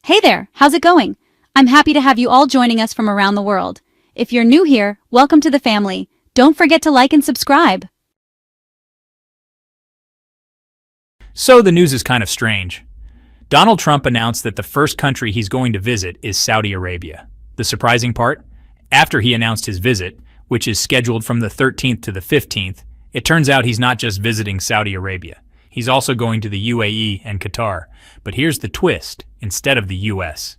Hey there, how's it going? I'm happy to have you all joining us from around the world. If you're new here, welcome to the family. Don't forget to like and subscribe. So the news is kind of strange. Donald Trump announced that the first country he's going to visit is Saudi Arabia. The surprising part? After he announced his visit, which is scheduled from the 13th to the 15th, it turns out he's not just visiting Saudi Arabia. He's also going to the UAE and Qatar. But here's the twist, instead of the US.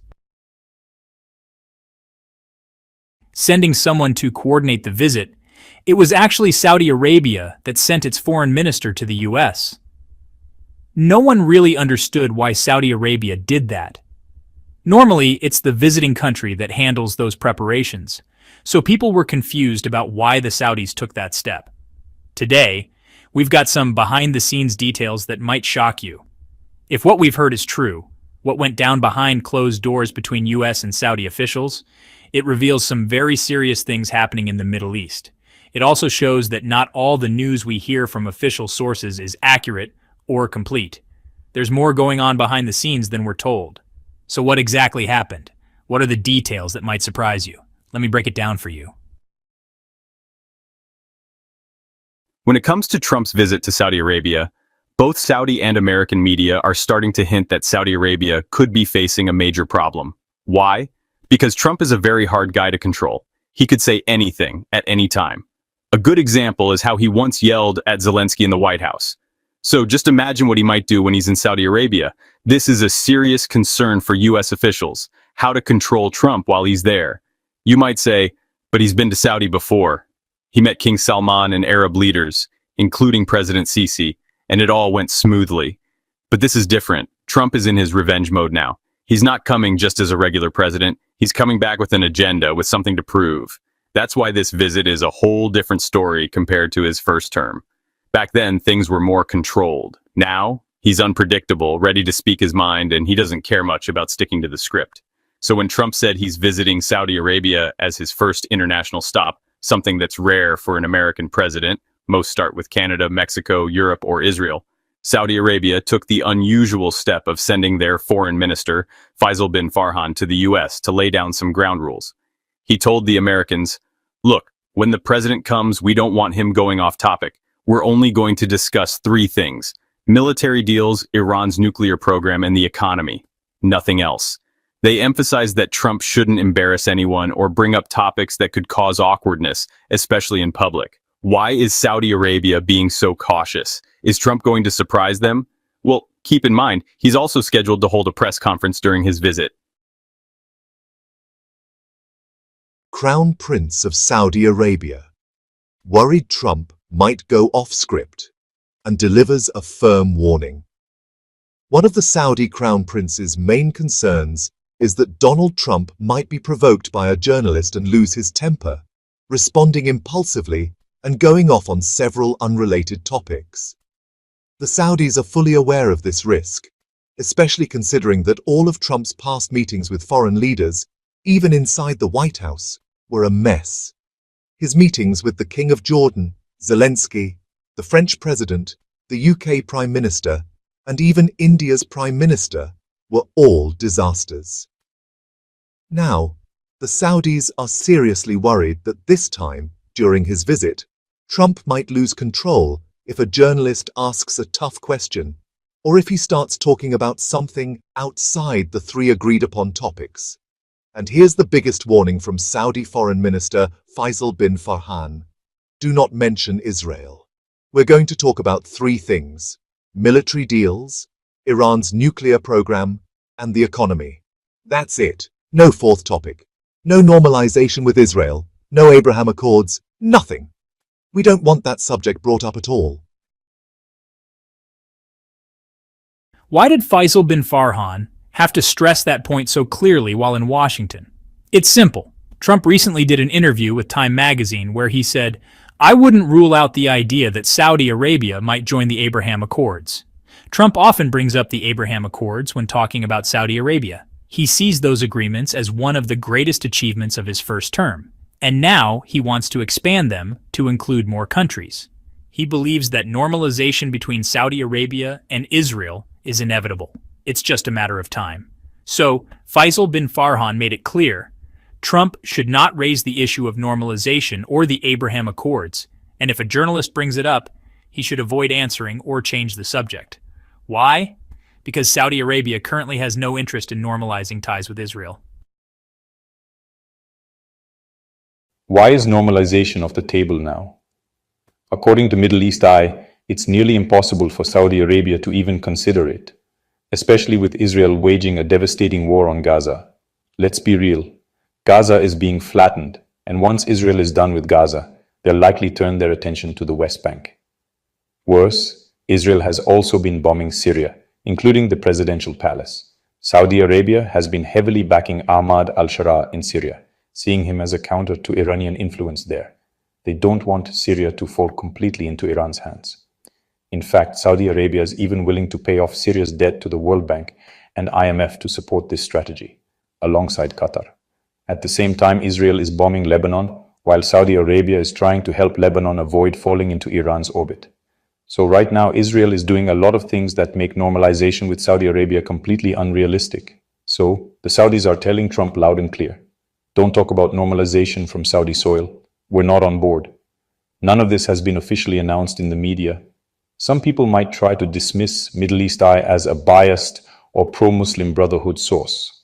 Sending someone to coordinate the visit, it was actually Saudi Arabia that sent its foreign minister to the US. No one really understood why Saudi Arabia did that. Normally, it's the visiting country that handles those preparations, so people were confused about why the Saudis took that step. Today, we've got some behind-the-scenes details that might shock you. If what we've heard is true, what went down behind closed doors between US and Saudi officials, it reveals some very serious things happening in the Middle East. It also shows that not all the news we hear from official sources is accurate or complete. There's more going on behind the scenes than we're told. So what exactly happened? What are the details that might surprise you? Let me break it down for you. When it comes to Trump's visit to Saudi Arabia, both Saudi and American media are starting to hint that Saudi Arabia could be facing a major problem. Why? Because Trump is a very hard guy to control. He could say anything at any time. A good example is how he once yelled at Zelensky in the White House. So just imagine what he might do when he's in Saudi Arabia. This is a serious concern for US officials, how to control Trump while he's there. You might say, but he's been to Saudi before. He met King Salman and Arab leaders, including President Sisi, and it all went smoothly. But this is different. Trump is in his revenge mode now. He's not coming just as a regular president. He's coming back with an agenda, with something to prove. That's why this visit is a whole different story compared to his first term. Back then, things were more controlled. Now, he's unpredictable, ready to speak his mind, and he doesn't care much about sticking to the script. So when Trump said he's visiting Saudi Arabia as his first international stop, something that's rare for an American president, most start with Canada, Mexico, Europe, or Israel, Saudi Arabia took the unusual step of sending their foreign minister, Faisal bin Farhan, to the US to lay down some ground rules. He told the Americans, look, when the president comes, we don't want him going off topic. We're only going to discuss three things: military deals, Iran's nuclear program, and the economy. Nothing else. They emphasized that Trump shouldn't embarrass anyone or bring up topics that could cause awkwardness, especially in public. Why is Saudi Arabia being so cautious? Is Trump going to surprise them? Well, keep in mind, he's also scheduled to hold a press conference during his visit. Crown Prince of Saudi Arabia. Worried Trump might go off script, and delivers a firm warning. One of the Saudi Crown Prince's main concerns is that Donald Trump might be provoked by a journalist and lose his temper, responding impulsively and going off on several unrelated topics. The Saudis are fully aware of this risk, especially considering that all of Trump's past meetings with foreign leaders, even inside the White House, were a mess. His meetings with the King of Jordan, Zelensky, the French President, the UK Prime Minister, and even India's Prime Minister were all disasters. Now, the Saudis are seriously worried that this time, during his visit, Trump might lose control if a journalist asks a tough question, or if he starts talking about something outside the three agreed-upon topics. And here's the biggest warning from Saudi Foreign Minister Faisal bin Farhan. Do not mention Israel. We're going to talk about three things: military deals, Iran's nuclear program, and the economy. That's it. No fourth topic. No normalization with Israel. No Abraham Accords. Nothing. We don't want that subject brought up at all. Why did Faisal bin Farhan have to stress that point so clearly while in Washington? It's simple. Trump recently did an interview with Time magazine where he said, "I wouldn't rule out the idea that Saudi Arabia might join the Abraham Accords." Trump often brings up the Abraham Accords when talking about Saudi Arabia. He sees those agreements as one of the greatest achievements of his first term, and now he wants to expand them to include more countries. He believes that normalization between Saudi Arabia and Israel is inevitable. It's just a matter of time. So, Faisal bin Farhan made it clear Trump should not raise the issue of normalization or the Abraham Accords, and if a journalist brings it up, he should avoid answering or change the subject. Why? Because Saudi Arabia currently has no interest in normalizing ties with Israel. Why is normalization off the table now? According to Middle East Eye, it's nearly impossible for Saudi Arabia to even consider it, especially with Israel waging a devastating war on Gaza. Let's be real. Gaza is being flattened, and once Israel is done with Gaza, they'll likely turn their attention to the West Bank. Worse, Israel has also been bombing Syria, including the presidential palace. Saudi Arabia has been heavily backing Ahmad al-Sharaa in Syria, seeing him as a counter to Iranian influence there. They don't want Syria to fall completely into Iran's hands. In fact, Saudi Arabia is even willing to pay off Syria's debt to the World Bank and IMF to support this strategy, alongside Qatar. At the same time, Israel is bombing Lebanon, while Saudi Arabia is trying to help Lebanon avoid falling into Iran's orbit. So right now, Israel is doing a lot of things that make normalization with Saudi Arabia completely unrealistic. So, the Saudis are telling Trump loud and clear, don't talk about normalization from Saudi soil. We're not on board. None of this has been officially announced in the media. Some people might try to dismiss Middle East Eye as a biased or pro-Muslim Brotherhood source.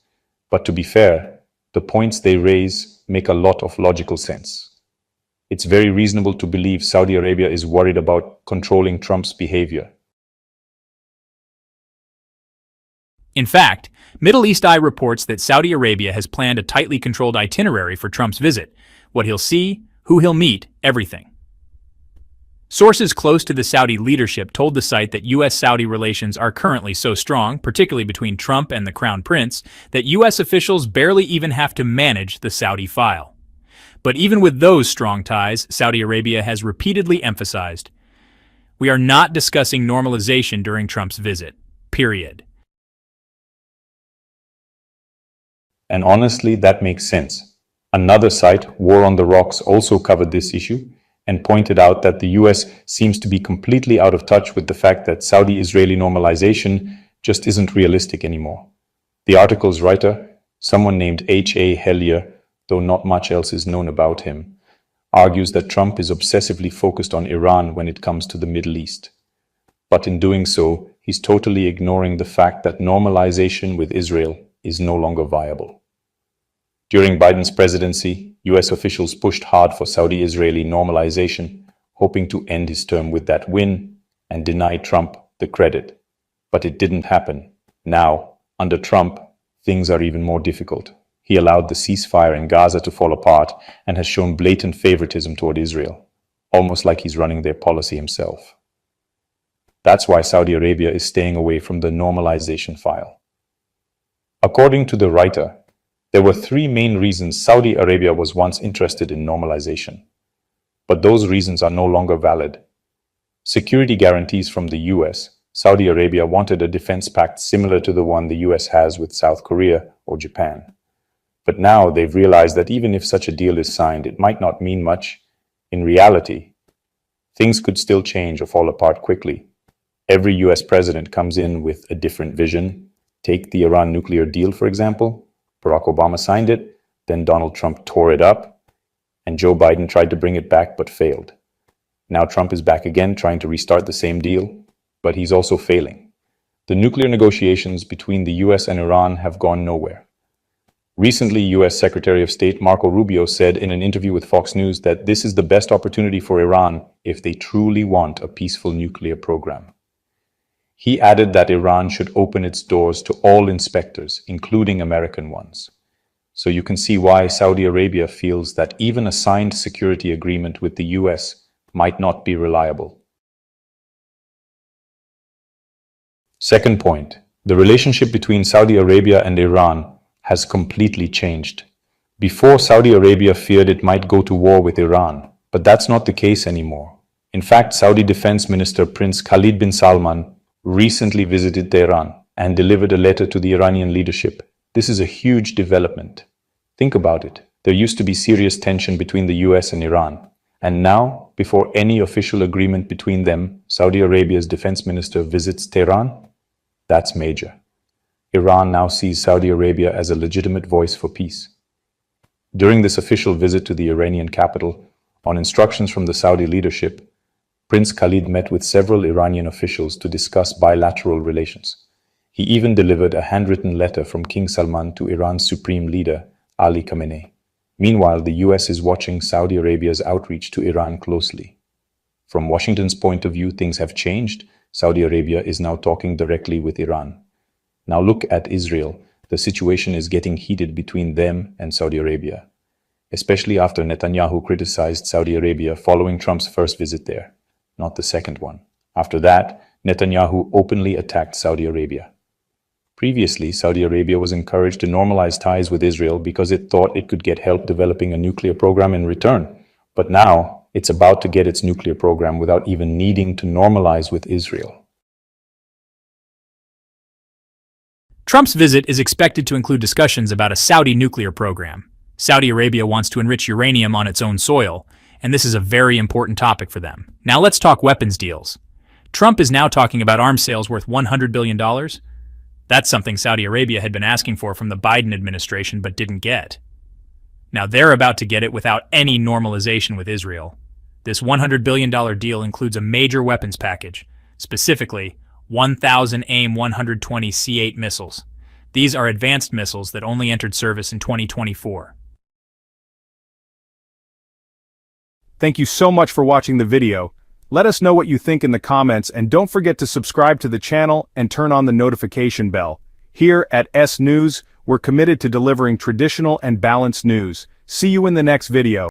But to be fair, the points they raise make a lot of logical sense. It's very reasonable to believe Saudi Arabia is worried about controlling Trump's behavior. In fact, Middle East Eye reports that Saudi Arabia has planned a tightly controlled itinerary for Trump's visit, what he'll see, who he'll meet, everything. Sources close to the Saudi leadership told the site that U.S.-Saudi relations are currently so strong, particularly between Trump and the Crown Prince, that U.S. officials barely even have to manage the Saudi file. But even with those strong ties, Saudi Arabia has repeatedly emphasized, we are not discussing normalization during Trump's visit, period. And honestly, that makes sense. Another site, War on the Rocks, also covered this issue and pointed out that the US seems to be completely out of touch with the fact that Saudi-Israeli normalization just isn't realistic anymore. The article's writer, someone named H.A. Hellier, though not much else is known about him, argues that Trump is obsessively focused on Iran when it comes to the Middle East. But in doing so, he's totally ignoring the fact that normalization with Israel is no longer viable. During Biden's presidency, US officials pushed hard for Saudi-Israeli normalization, hoping to end his term with that win and deny Trump the credit. But it didn't happen. Now, under Trump, things are even more difficult. He allowed the ceasefire in Gaza to fall apart and has shown blatant favoritism toward Israel, almost like he's running their policy himself. That's why Saudi Arabia is staying away from the normalization file. According to the writer, there were three main reasons Saudi Arabia was once interested in normalization. But those reasons are no longer valid. Security guarantees from the US. Saudi Arabia wanted a defense pact similar to the one the US has with South Korea or Japan. But now they've realized that even if such a deal is signed, it might not mean much. In reality, things could still change or fall apart quickly. Every US president comes in with a different vision. Take the Iran nuclear deal, for example. Barack Obama signed it, then Donald Trump tore it up, and Joe Biden tried to bring it back but failed. Now Trump is back again trying to restart the same deal, but he's also failing. The nuclear negotiations between the US and Iran have gone nowhere. Recently, US Secretary of State Marco Rubio said in an interview with Fox News that this is the best opportunity for Iran if they truly want a peaceful nuclear program. He added that Iran should open its doors to all inspectors, including American ones. So you can see why Saudi Arabia feels that even a signed security agreement with the US might not be reliable. Second point, the relationship between Saudi Arabia and Iran has completely changed. Before, Saudi Arabia feared it might go to war with Iran, but that's not the case anymore. In fact, Saudi Defense Minister Prince Khalid bin Salman recently visited Tehran and delivered a letter to the Iranian leadership. This is a huge development. Think about it. There used to be serious tension between the US and Iran. And now, before any official agreement between them, Saudi Arabia's defense minister visits Tehran? That's major. Iran now sees Saudi Arabia as a legitimate voice for peace. During this official visit to the Iranian capital, on instructions from the Saudi leadership, Prince Khalid met with several Iranian officials to discuss bilateral relations. He even delivered a handwritten letter from King Salman to Iran's supreme leader, Ali Khamenei. Meanwhile, the US is watching Saudi Arabia's outreach to Iran closely. From Washington's point of view, things have changed. Saudi Arabia is now talking directly with Iran. Now look at Israel. The situation is getting heated between them and Saudi Arabia, especially after Netanyahu criticized Saudi Arabia following Trump's first visit there, not the second one. After that, Netanyahu openly attacked Saudi Arabia. Previously, Saudi Arabia was encouraged to normalize ties with Israel because it thought it could get help developing a nuclear program in return. But now, it's about to get its nuclear program without even needing to normalize with Israel. Trump's visit is expected to include discussions about a Saudi nuclear program. Saudi Arabia wants to enrich uranium on its own soil, and this is a very important topic for them. Now let's talk weapons deals. Trump is now talking about arms sales worth $100 billion. That's something Saudi Arabia had been asking for from the Biden administration but didn't get. Now they're about to get it without any normalization with Israel. This $100 billion deal includes a major weapons package, specifically 1,000 AIM-120 C-8 missiles. These are advanced missiles that only entered service in 2024. Thank you so much for watching the video. Let us know what you think in the comments, and don't forget to subscribe to the channel and turn on the notification bell. Here at S News, we're committed to delivering traditional and balanced news. See you in the next video.